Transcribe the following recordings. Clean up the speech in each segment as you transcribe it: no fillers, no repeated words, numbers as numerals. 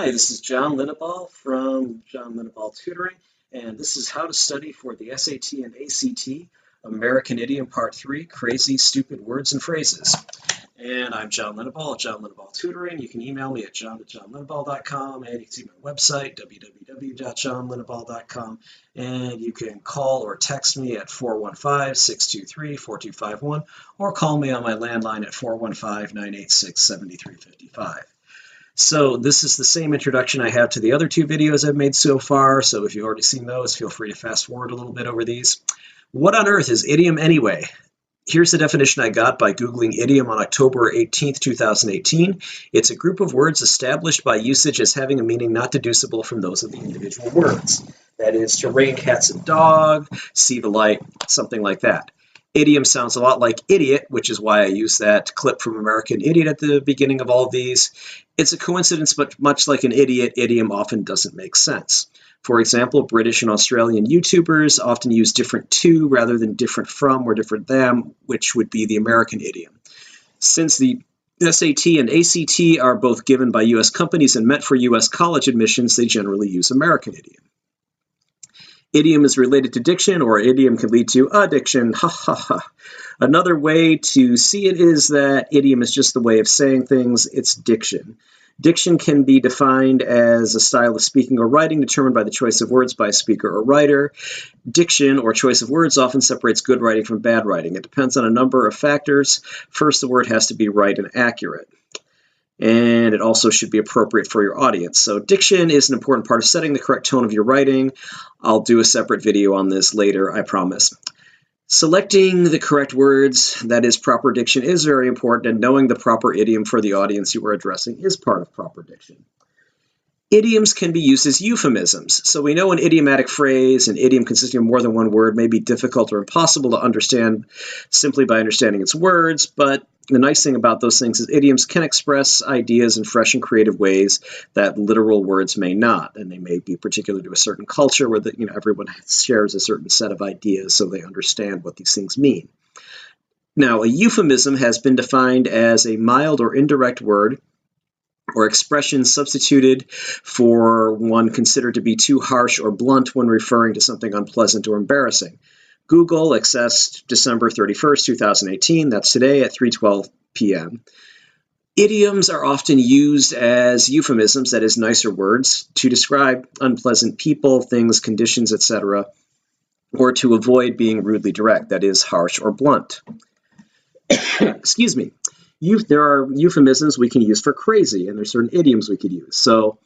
Hi, this is John Linneball from John Linneball Tutoring, and this is how to study for the SAT and ACT, American Idiom Part 3, Crazy Stupid Words and Phrases. And I'm John Linneball at John Linneball Tutoring. You can email me at john@johnlinneball.com, and you can see my website, www.johnlinneball.com, and you can call or text me at 415-623-4251, or call me on my landline at 415-986-7355. So this is the same introduction I have to the other two videos I've made so far, so if you've already seen those, feel free to fast forward a little bit over these. What on earth is idiom anyway? Here's the definition I got by Googling idiom on October 18th, 2018. It's a group of words established by usage as having a meaning not deducible from those of the individual words. That is, to rain cats and dog, see the light, something like that. Idiom sounds a lot like idiot, which is why I use that clip from American Idiot at the beginning of all of these. It's a coincidence, but much like an idiot, idiom often doesn't make sense. For example, British and Australian YouTubers often use different to rather than different from or different than, which would be the American idiom. Since the SAT and ACT are both given by U.S. companies and meant for U.S. college admissions, they generally use American idiom. Idiom is related to diction, or idiom can lead to addiction. Ha ha ha. Another way to see it is that idiom is just the way of saying things. It's diction. Diction can be defined as a style of speaking or writing determined by the choice of words by a speaker or writer. Diction, or choice of words, often separates good writing from bad writing. It depends on a number of factors. First, the word has to be right and accurate. And it also should be appropriate for your audience. So diction is an important part of setting the correct tone of your writing. I'll do a separate video on this later, I promise. Selecting the correct words, that is proper diction, is very important, and knowing the proper idiom for the audience you are addressing is part of proper diction. Idioms can be used as euphemisms. So we know an idiomatic phrase, an idiom consisting of more than one word, may be difficult or impossible to understand simply by understanding its words, but the nice thing about those things is idioms can express ideas in fresh and creative ways that literal words may not, and they may be particular to a certain culture where everyone shares a certain set of ideas so they understand what these things mean. Now, a euphemism has been defined as a mild or indirect word or expression substituted for one considered to be too harsh or blunt when referring to something unpleasant or embarrassing. Google accessed December 31st, 2018, that's today at 3:12 p.m. Idioms are often used as euphemisms, that is, nicer words, to describe unpleasant people, things, conditions, etc., or to avoid being rudely direct, that is, harsh or blunt. Excuse me. There are euphemisms we can use for crazy, and there's certain idioms we could use. So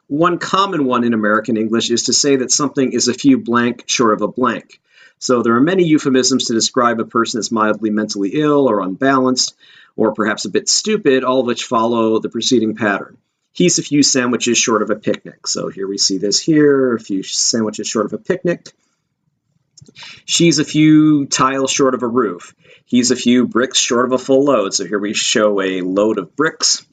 one common one in American English is to say that something is a few blank short of a blank. So there are many euphemisms to describe a person as mildly mentally ill or unbalanced, or perhaps a bit stupid, all of which follow the preceding pattern. He's a few sandwiches short of a picnic. So here we see this here, a few sandwiches short of a picnic. She's a few tiles short of a roof. He's a few bricks short of a full load. So here we show a load of bricks.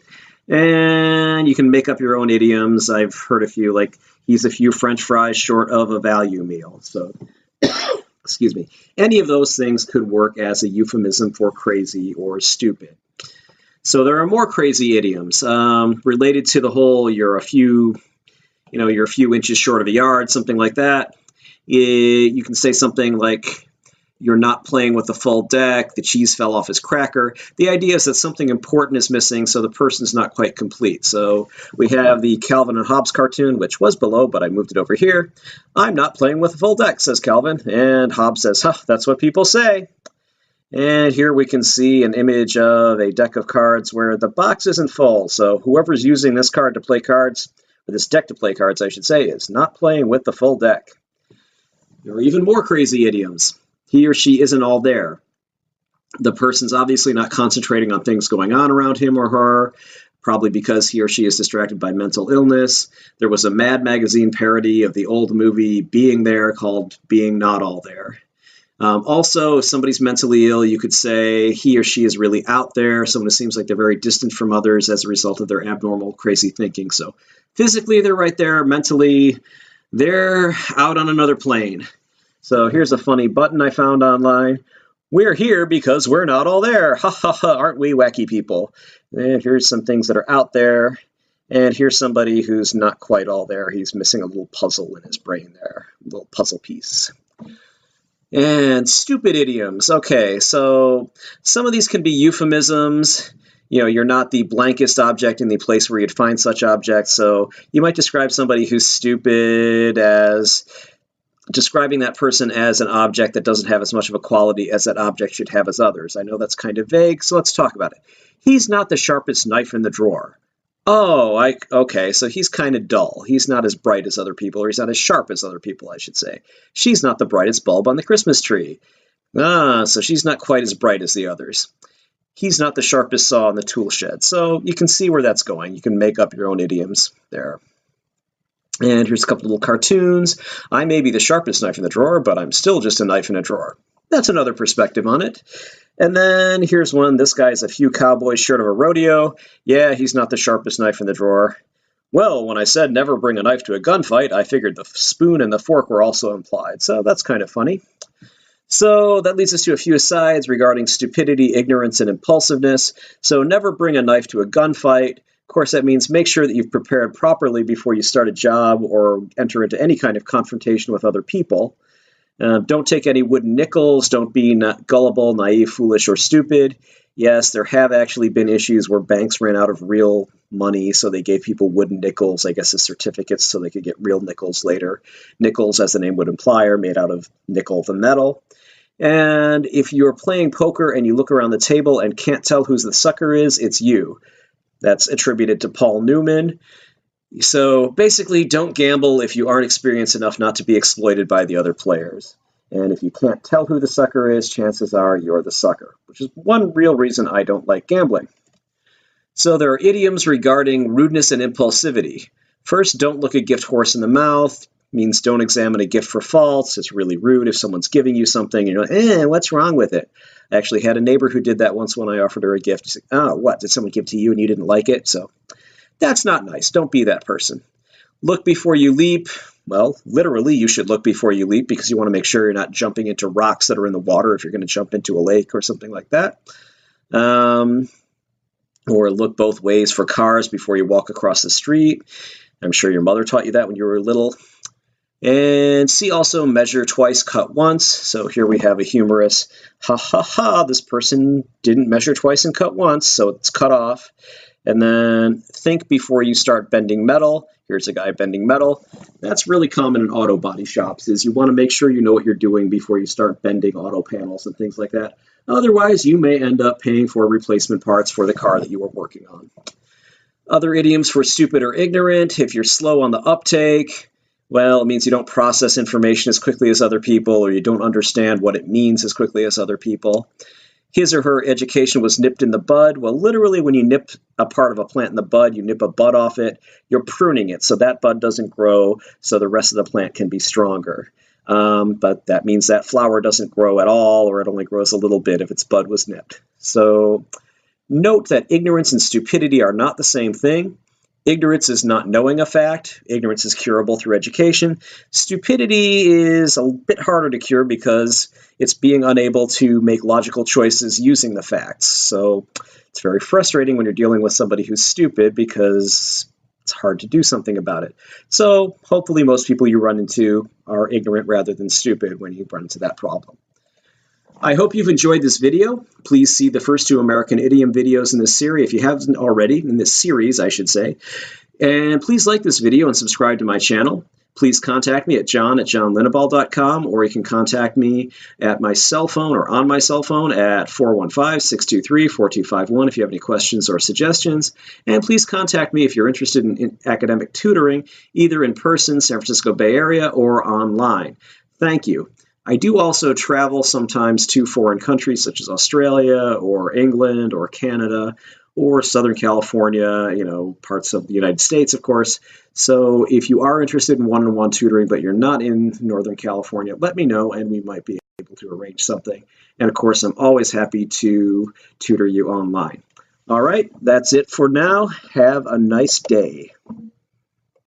And you can make up your own idioms. I've heard a few, like he's a few French fries short of a value meal. So excuse me, any of those things could work as a euphemism for crazy or stupid. So there are more crazy idioms related to the whole you're a few inches short of a yard, something like that. You can say something like you're not playing with the full deck, the cheese fell off his cracker. The idea is that something important is missing, so the person's not quite complete. So we have the Calvin and Hobbes cartoon, which was below, but I moved it over here. I'm not playing with a full deck, says Calvin, and Hobbes says, huh, that's what people say. And here we can see an image of a deck of cards where the box isn't full, so whoever's using this card to play cards, or this deck to play cards, I should say, is not playing with the full deck. There are even more crazy idioms. He or she isn't all there. The person's obviously not concentrating on things going on around him or her, probably because he or she is distracted by mental illness. There was a Mad Magazine parody of the old movie Being There called Being Not All There. Also, if somebody's mentally ill, you could say he or she is really out there, someone who seems like they're very distant from others as a result of their abnormal, crazy thinking. So physically, they're right there. Mentally, they're out on another plane. So here's a funny button I found online. We're here because we're not all there. Ha ha ha, aren't we wacky people? And here's some things that are out there. And here's somebody who's not quite all there. He's missing a little puzzle in his brain there, a little puzzle piece. And stupid idioms. Okay, so some of these can be euphemisms. You know, you're not the blankest object in the place where you'd find such objects. So you might describe somebody who's stupid as describing that person as an object that doesn't have as much of a quality as that object should have as others. I know that's kind of vague, so let's talk about it. He's not the sharpest knife in the drawer. Oh, okay, so he's kind of dull. He's not as bright as other people, or he's not as sharp as other people, I should say. She's not the brightest bulb on the Christmas tree. So she's not quite as bright as the others. He's not the sharpest saw in the tool shed. So you can see where that's going. You can make up your own idioms there. And here's a couple little cartoons. I may be the sharpest knife in the drawer, but I'm still just a knife in a drawer. That's another perspective on it. And then here's one. This guy's a few cowboys short of a rodeo. Yeah, he's not the sharpest knife in the drawer. Well, when I said never bring a knife to a gunfight, I figured the spoon and the fork were also implied. So that's kind of funny. So that leads us to a few asides regarding stupidity, ignorance, and impulsiveness. So never bring a knife to a gunfight. Of course, that means make sure that you've prepared properly before you start a job or enter into any kind of confrontation with other people. Don't take any wooden nickels. Don't be gullible, naive, foolish, or stupid. Yes, there have actually been issues where banks ran out of real money, so they gave people wooden nickels, I guess, as certificates so they could get real nickels later. Nickels, as the name would imply, are made out of nickel, the metal. And if you're playing poker and you look around the table and can't tell who the sucker is, it's you. That's attributed to Paul Newman. So basically, don't gamble if you aren't experienced enough not to be exploited by the other players. And if you can't tell who the sucker is, chances are you're the sucker, which is one real reason I don't like gambling. So there are idioms regarding rudeness and impulsivity. First, don't look a gift horse in the mouth. Means don't examine a gift for faults. It's really rude if someone's giving you something, you're like, what's wrong with it? I actually had a neighbor who did that once when I offered her a gift. She said, oh, what? Did someone give to you and you didn't like it? So that's not nice. Don't be that person. Look before you leap. Well, literally, you should look before you leap because you want to make sure you're not jumping into rocks that are in the water if you're going to jump into a lake or something like that. Or look both ways for cars before you walk across the street. I'm sure your mother taught you that when you were little. And see also measure twice, cut once. So here we have a humorous, ha ha ha, this person didn't measure twice and cut once, so it's cut off. And then think before you start bending metal. Here's a guy bending metal. That's really common in auto body shops, is you want to make sure you know what you're doing before you start bending auto panels and things like that. Otherwise, you may end up paying for replacement parts for the car that you were working on. Other idioms for stupid or ignorant. If you're slow on the uptake, well, it means you don't process information as quickly as other people, or you don't understand what it means as quickly as other people. His or her education was nipped in the bud. Well, literally, when you nip a part of a plant in the bud, you nip a bud off it, you're pruning it so that bud doesn't grow, so the rest of the plant can be stronger. But that means that flower doesn't grow at all, or it only grows a little bit if its bud was nipped. So note that ignorance and stupidity are not the same thing. Ignorance is not knowing a fact. Ignorance is curable through education. Stupidity is a bit harder to cure because it's being unable to make logical choices using the facts. So it's very frustrating when you're dealing with somebody who's stupid because it's hard to do something about it. So hopefully most people you run into are ignorant rather than stupid when you run into that problem. I hope you've enjoyed this video. Please see the first two American Idiom videos in this series if you haven't already, in this series, I should say. And please like this video and subscribe to my channel. Please contact me at john@johnlinneball.com, or you can contact me at my cell phone or on my cell phone at 415-623-4251 if you have any questions or suggestions. And please contact me if you're interested in academic tutoring, either in person, San Francisco Bay Area, or online. Thank you. I do also travel sometimes to foreign countries such as Australia or England or Canada or Southern California, parts of the United States, of course. So if you are interested in one-on-one tutoring, but you're not in Northern California, let me know and we might be able to arrange something. And of course, I'm always happy to tutor you online. All right, that's it for now. Have a nice day.